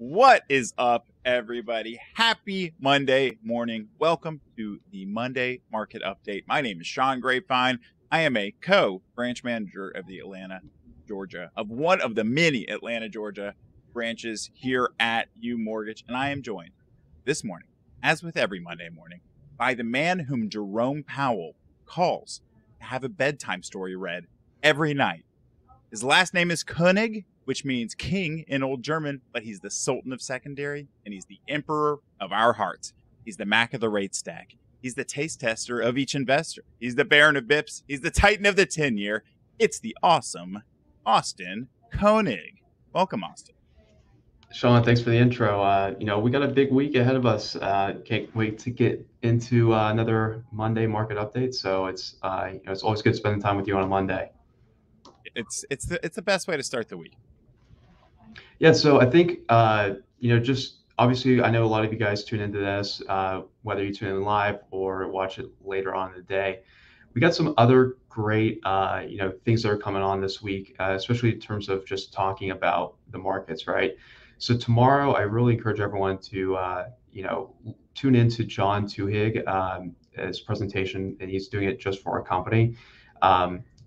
What is up, everybody? Happy Monday morning. Welcome to the Monday Market Update. My name is Sean Grapevine. I am a co-branch manager of the one of the many Atlanta, Georgia branches here at UMortgage, and I am joined this morning, as with every Monday morning, by the man whom Jerome Powell calls to have a bedtime story read every night. His last name is Koenig, which means king in Old German, but he's the Sultan of secondary, and he's the emperor of our hearts. He's the Mac of the rate stack. He's the taste tester of each investor. He's the Baron of Bips. He's the Titan of the 10-year. It's the awesome Austin Koenig. Welcome, Austin. Sean, thanks for the intro. We got a big week ahead of us. Can't wait to get into another Monday market update. So it's always good spending time with you on a Monday. It's the best way to start the week. Yeah, so I think, just obviously I know a lot of you guys tune into this, whether you tune in live or watch it later on in the day. We got some other great, things that are coming on this week, especially in terms of just talking about the markets, right? So tomorrow, I really encourage everyone to, tune into John Tuhig, his presentation, and he's doing it just for our company.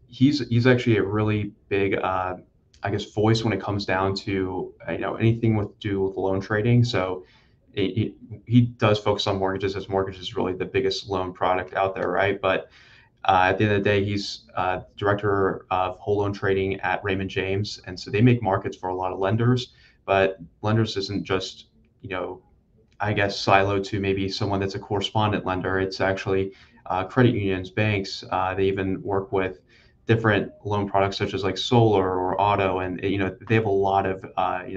He's actually a really big, voice when it comes down to anything to do with loan trading. So he does focus on mortgages, as mortgage is really the biggest loan product out there, right? But at the end of the day, he's director of whole loan trading at Raymond James, and so they make markets for a lot of lenders. But lenders isn't just siloed to maybe someone that's a correspondent lender. It's actually credit unions, banks. They even work with different loan products such as like solar or auto, and they have a lot of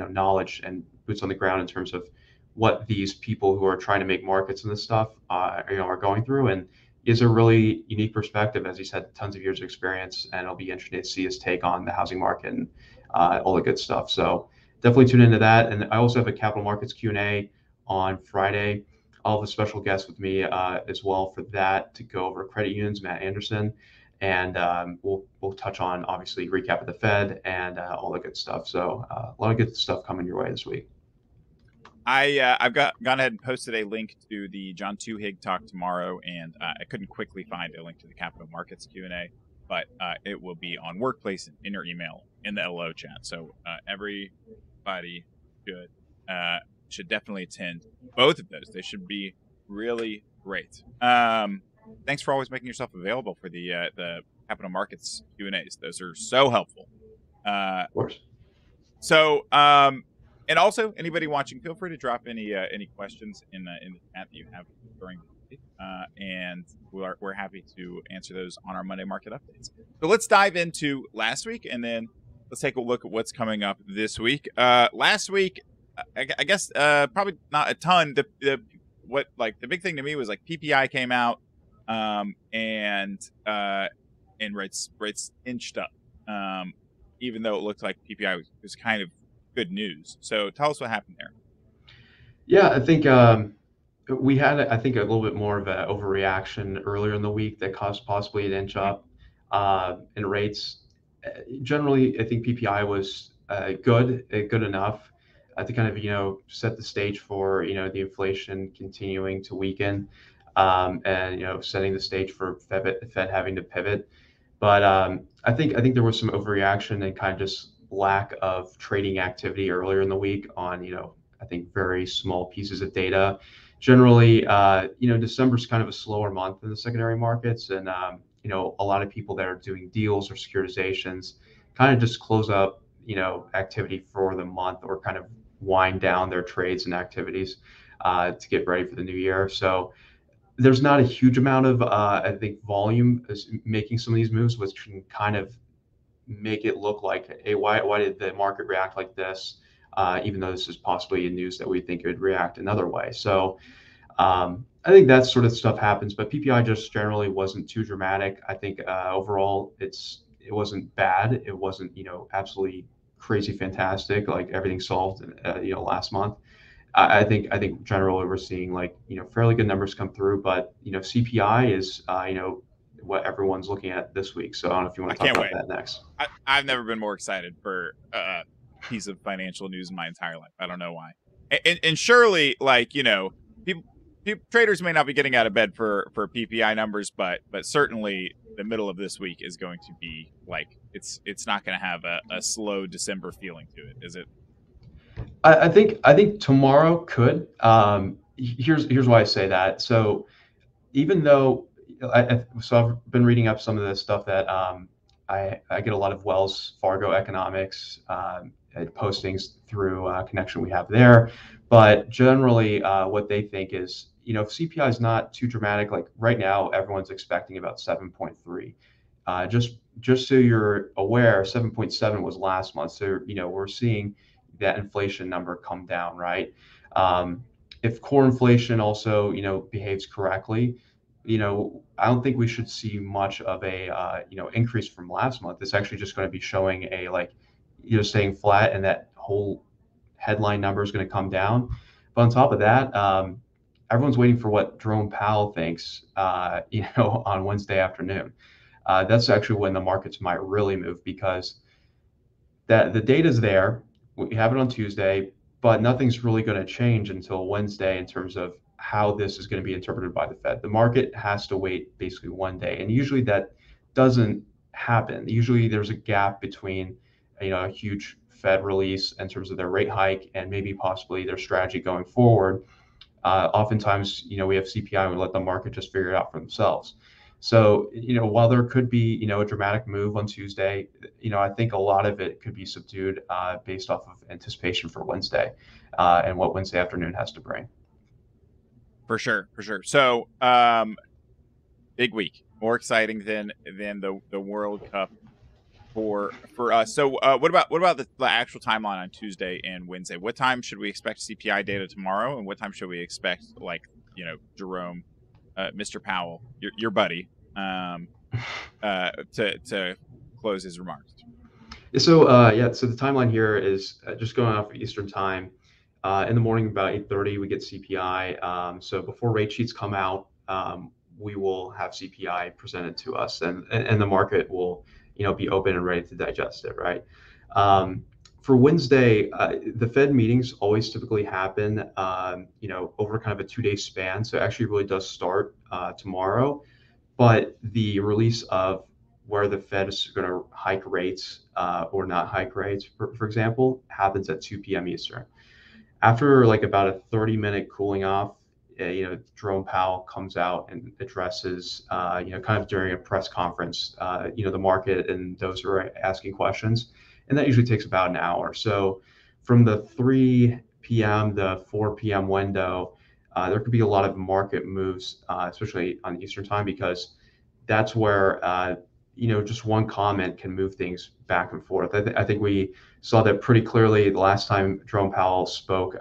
knowledge and boots on the ground in terms of what these people who are trying to make markets and this stuff are going through, and is a really unique perspective. As you said, tons of years of experience, and it'll be interesting to see his take on the housing market and all the good stuff. So definitely tune into that. And I also have a capital markets Q&A on Friday. I'll have a special guest with me as well for that to go over credit unions, Matt Anderson. And we'll touch on, obviously, recap of the Fed and all the good stuff. So a lot of good stuff coming your way this week. I've gone ahead and posted a link to the John Tuhig talk tomorrow, and I couldn't quickly find a link to the Capital Markets Q&A, but it will be on Workplace and in your email in the LO chat. So everybody should definitely attend both of those. They should be really great. Thanks for always making yourself available for the capital markets Q&As. Those are so helpful. Of course. So, and also anybody watching, feel free to drop any questions in the chat that you have during the day, and we're happy to answer those on our Monday market updates. So let's dive into last week, and then let's take a look at what's coming up this week. Last week, I guess probably not a ton. The big thing to me was like PPI came out. And rates inched up, even though it looked like PPI was kind of good news. So tell us what happened there. Yeah, I think we had, a little bit more of an overreaction earlier in the week that caused possibly an inch up in rates. Generally, I think PPI was good enough to kind of set the stage for the inflation continuing to weaken. And setting the stage for Fed having to pivot. But I think there was some overreaction and kind of just lack of trading activity earlier in the week on I think very small pieces of data. Generally, December's kind of a slower month in the secondary markets, and a lot of people that are doing deals or securitizations kind of just close up activity for the month, or kind of wind down their trades and activities to get ready for the new year. So there's not a huge amount of, volume is making some of these moves, which can kind of make it look like, hey, why did the market react like this? Even though this is possibly news that we think it would react another way. So I think that sort of stuff happens, but PPI just generally wasn't too dramatic. I think overall it wasn't bad. It wasn't, absolutely crazy fantastic, like everything solved, last month. I think generally we're seeing fairly good numbers come through, but CPI is what everyone's looking at this week. So I don't know if you want to talk about that next. I've never been more excited for a piece of financial news in my entire life. I don't know why. And surely, like, people traders may not be getting out of bed for PPI numbers, but certainly the middle of this week is going to be like it's not going to have a slow December feeling to it, is it? I think tomorrow could. Here's why I say that. So even though so I've been reading up some of the stuff that I get a lot of Wells Fargo economics postings through a connection we have there, but generally what they think is, if CPI is not too dramatic, like right now everyone's expecting about 7.3. Just so you're aware, 7.7 was last month, so we're seeing that inflation number come down, right? If core inflation also behaves correctly, I don't think we should see much of a increase from last month. It's actually just going to be showing a staying flat, and that whole headline number is going to come down. But on top of that, everyone's waiting for what Jerome Powell thinks, on Wednesday afternoon. That's actually when the markets might really move, because that the data's there. We have it on Tuesday, but nothing's really going to change until Wednesday in terms of how this is going to be interpreted by the Fed. The market has to wait basically one day, and usually that doesn't happen. Usually there's a gap between a huge Fed release in terms of their rate hike and maybe possibly their strategy going forward. Oftentimes, we have CPI and we let the market just figure it out for themselves. So, while there could be, a dramatic move on Tuesday, I think a lot of it could be subdued based off of anticipation for Wednesday and what Wednesday afternoon has to bring. For sure, for sure. So, big week, more exciting than the World Cup for us. So, what about the actual timeline on Tuesday and Wednesday? What time should we expect CPI data tomorrow, and what time should we expect, like, Jerome, Mr. Powell, your buddy, to close his remarks? So so the timeline here is just going off of Eastern time. In the morning, about 8:30, we get CPI. So before rate sheets come out, we will have CPI presented to us, and the market will be open and ready to digest it, right? For Wednesday, the Fed meetings always typically happen, over kind of a 2-day span. So it actually really does start tomorrow, but the release of where the Fed is going to hike rates or not hike rates, for example, happens at 2 p.m. Eastern. After like about a 30-minute cooling off, Jerome Powell comes out and addresses, kind of during a press conference, the market and those who are asking questions. And that usually takes about an hour. So from the 3 p.m. to 4 p.m. window, there could be a lot of market moves, especially on Eastern time, because that's where, just one comment can move things back and forth. I think we saw that pretty clearly the last time Jerome Powell spoke.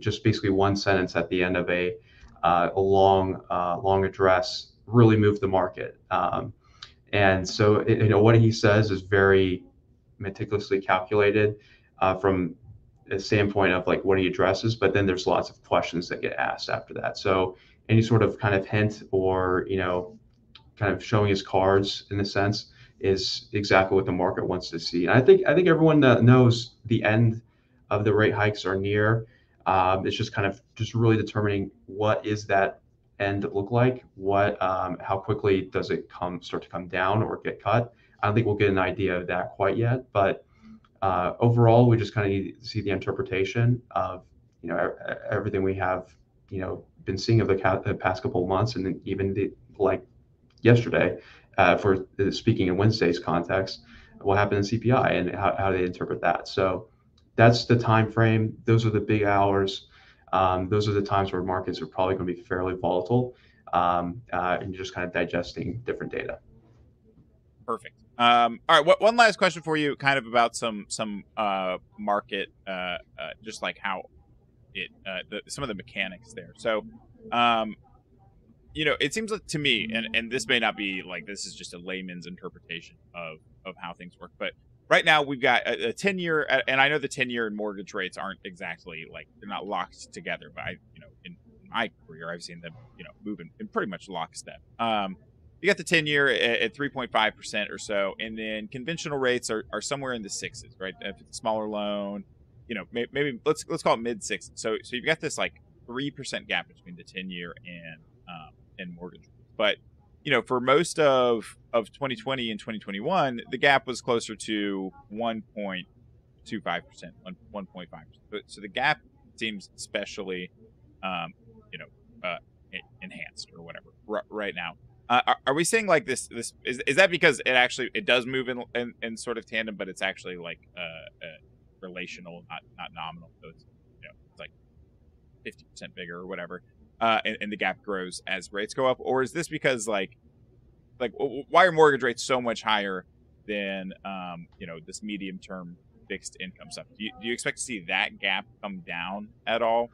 Just basically one sentence at the end of a long address really moved the market. And so, what he says is very meticulously calculated from a standpoint of like what he addresses, but then there's lots of questions that get asked after that. So any sort of kind of hint or, kind of showing his cards in a sense is exactly what the market wants to see. And I think everyone knows the end of the rate hikes are near. It's just kind of just really determining what is that end look like, how quickly does it start to come down or get cut. I don't think we'll get an idea of that quite yet, but overall, we just kind of need to see the interpretation of everything we have been seeing of the past couple of months, and then even like yesterday, for speaking in Wednesday's context, what happened in CPI and how they interpret that. So that's the time frame. Those are the big hours. Those are the times where markets are probably going to be fairly volatile, and just kind of digesting different data. Perfect. All right. One last question for you, kind of about some market, just like how some of the mechanics there. So, it seems like to me, and this may not be like, this is just a layman's interpretation of how things work, but right now we've got a 10-year, and I know the 10-year and mortgage rates aren't exactly like, they're not locked together, but in my career, I've seen them, move in pretty much lockstep. You got the 10-year at 3.5% or so, and then conventional rates are somewhere in the sixes, right? If it's a smaller loan, maybe let's call it mid six. So you've got this like 3% gap between the 10-year and mortgage, but for most of 2020 and 2021, the gap was closer to 1.25%, 1.5%. So the gap seems especially, um, you know, enhanced or whatever right now. Are we saying like this is that because it does move in sort of tandem, but it's actually like relational, not nominal. So it's like 50% bigger or whatever, and the gap grows as rates go up? Or is this because like why are mortgage rates so much higher than this medium term fixed income stuff? Do you expect to see that gap come down at all?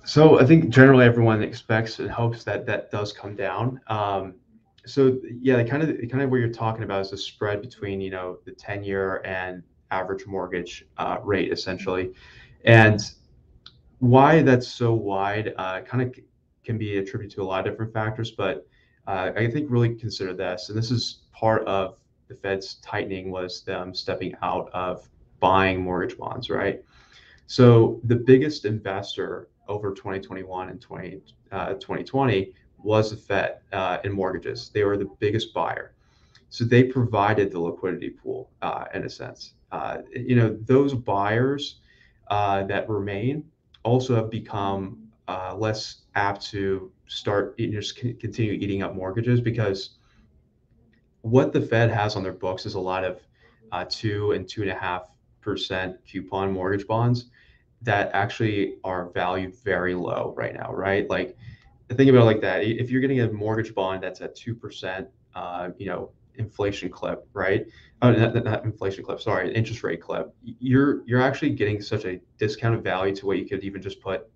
So I think generally everyone expects and hopes that that does come down. So yeah, kind of what you're talking about is the spread between the 10-year and average mortgage rate essentially, and why that's so wide kind of can be attributed to a lot of different factors, but I think really consider this, and this is part of the Fed's tightening was them stepping out of buying mortgage bonds, right? So the biggest investor over 2021 and 2020 was the Fed in mortgages. They were the biggest buyer. So they provided the liquidity pool in a sense. Those buyers that remain also have become less apt to start just continue eating up mortgages because what the Fed has on their books is a lot of 2 and 2.5% coupon mortgage bonds that actually are valued very low right now, right? Like think about it like that. If you're getting a mortgage bond that's at 2%, inflation clip, right? Oh, not inflation clip, sorry, interest rate clip. You're actually getting such a discounted value to what you could even just put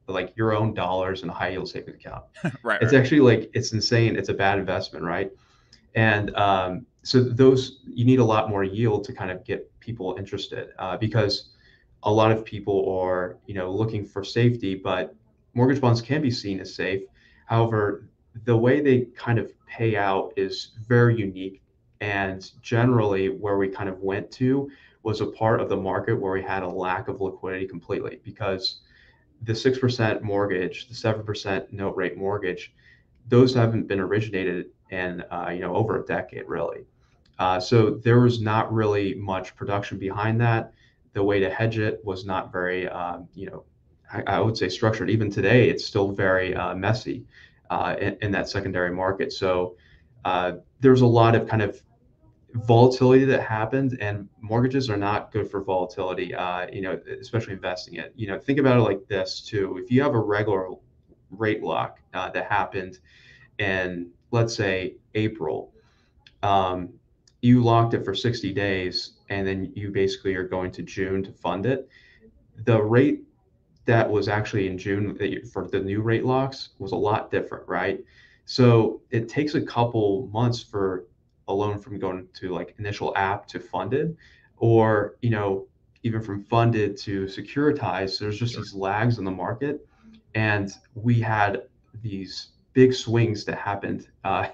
like your own dollars in a high yield savings account. It's Right. actually like it's insane. It's a bad investment, right? And so those you need a lot more yield to kind of get people interested because a lot of people are looking for safety, but mortgage bonds can be seen as safe. However, the way they kind of pay out is very unique, and generally where we kind of went to was a part of the market where we had a lack of liquidity completely because the 6% mortgage, the 7% note rate mortgage, those haven't been originated in over a decade really. So there was not really much production behind that. The way to hedge it was not very, I would say structured. Even today, it's still very messy in that secondary market. So there's a lot of kind of volatility that happened, and mortgages are not good for volatility. Especially investing it. Think about it like this too. If you have a regular rate lock that happened in, let's say, April, um, you locked it for 60 days, and then you basically are going to June to fund it. The rate that was actually in June for the new rate locks was a lot different, right? So it takes a couple months for a loan from going to like initial app to funded, or even from funded to securitized. There's just these lags in the market, and we had these big swings that happened, on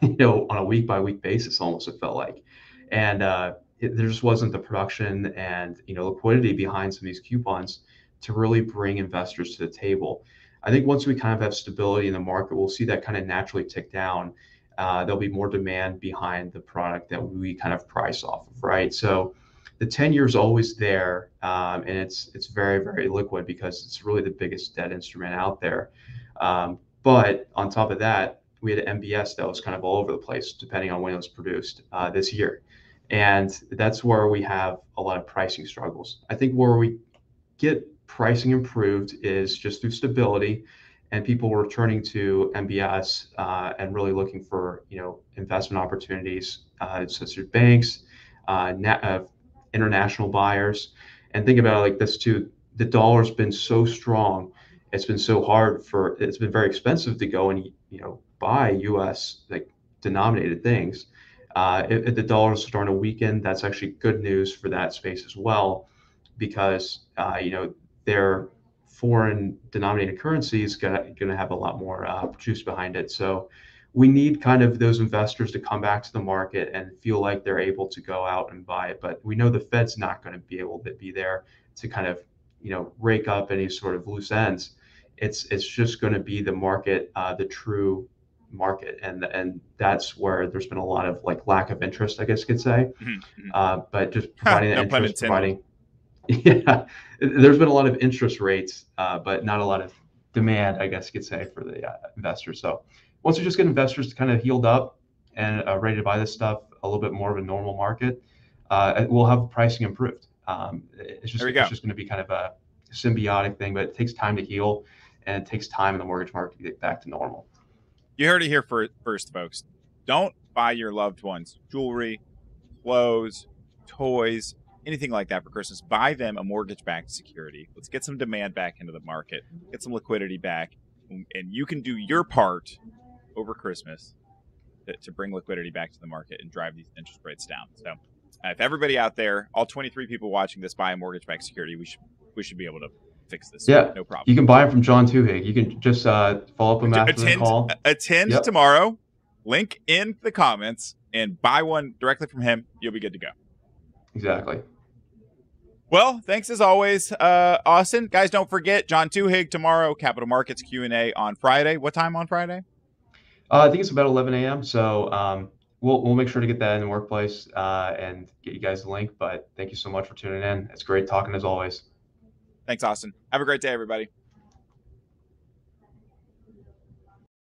a week by week basis, almost it felt like, and there just wasn't the production and liquidity behind some of these coupons to really bring investors to the table. I think once we kind of have stability in the market, we'll see that kind of naturally tick down. There'll be more demand behind the product that we kind of price off of, right? So the 10 year is always there, and it's very, very liquid because it's really the biggest debt instrument out there. But on top of that, we had an MBS that was kind of all over the place depending on when it was produced this year. And that's where we have a lot of pricing struggles. I think where we get pricing improved is just through stability and people returning to MBS and really looking for investment opportunities such as banks, international buyers, and think about it like this too. The dollar's been so strong; it's been so hard it's been very expensive to go and buy U.S. like denominated things. If the dollar's starting to weaken, that's actually good news for that space as well, because their foreign denominated currency is going to have a lot more juice behind it. So we need kind of those investors to come back to the market and feel like they're able to go out and buy it. But we know the Fed's not going to be able to be there to kind of rake up any sort of loose ends. It's just going to be the market, the true market, and that's where there's been a lot of like lack of interest, I guess you could say. But just providing that No pun interest, intended. yeah, there's been a lot of interest rates, but not a lot of demand, I guess you could say, for the investors. So once we just get investors kind of healed up and ready to buy this stuff, a little bit more of a normal market, we'll have pricing improved. It's just going to be kind of a symbiotic thing, but it takes time to heal, and it takes time in the mortgage market to get back to normal. You heard it here first, folks. Don't buy your loved ones jewelry, clothes, toys, anything like that for Christmas. Buy them a mortgage-backed security. Let's get some demand back into the market, get some liquidity back, and you can do your part over Christmas to bring liquidity back to the market and drive these interest rates down. So if everybody out there, all 23 people watching this, buy a mortgage-backed security, we should be able to fix this. Yeah, no problem. You can buy them from John Tuhig. You can just follow up him after the call. Attend tomorrow. Link in the comments and buy one directly from him. You'll be good to go. Exactly. Well, thanks as always, Austin. Guys, don't forget John Tuhig tomorrow. Capital Markets Q&A on Friday. What time on Friday? I think it's about 11 a.m. So we'll make sure to get that in the workplace and get you guys the link. But thank you so much for tuning in. It's great talking as always. Thanks, Austin. Have a great day, everybody.